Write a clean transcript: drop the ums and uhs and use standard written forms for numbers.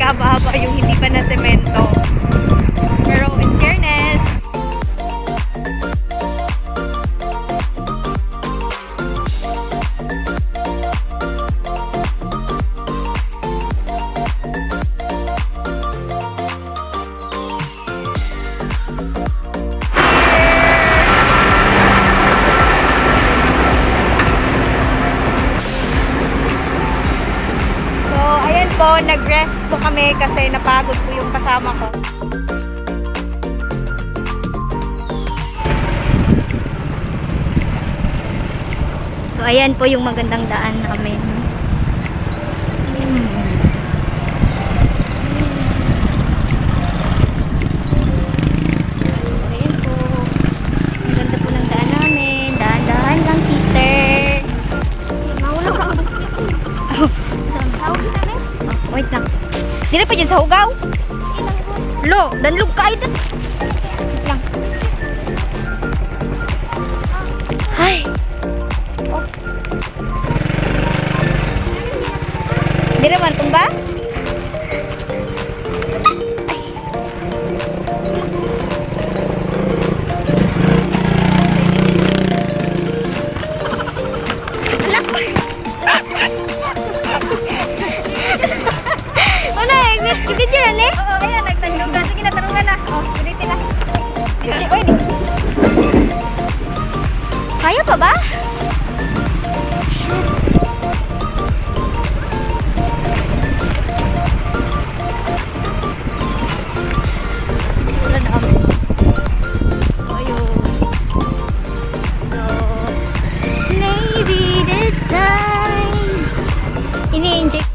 kahaba-haba yung hindi pa na semento. Pero in fairness, po, nag-rest po kami kasi napagod po yung kasama ko. So, ayan po yung magandang daan namin. Ayan po. Maganda po ng daan namin. Dahan-dahan lang, sister. Mawala ka ako. Wait lang. Dili pa dyan sa hugaw. Lo, danlog ka ito. Wait lang. Ay. Oh. Dili man tumba? Ibig yan eh? Oo, ayan, nagtanong ka. Sige na, tanungan na. O, ulitin na. Uy, kaya pa ba? Shit. Wala na kami. Ayun. So, maybe this time ini-enjoy